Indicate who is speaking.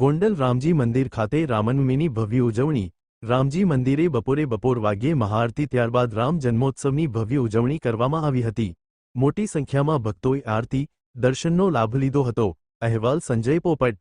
Speaker 1: ગોંડલ રામજી મંદિર ખાતે રામનવમીની ભવ્ય ઉજવણી। રામજી મંદિરે બપોર વાગ્યે મહાઆરતી ત્યારબાદ રામ જન્મોત્સવની ભવ્ય ઉજવણી કરવામાં આવી હતી। મોટી સંખ્યામાં ભક્તોએ આરતી દર્શનનો લાભ લીધો હતો। અહેવાલ સંજય પોપટ।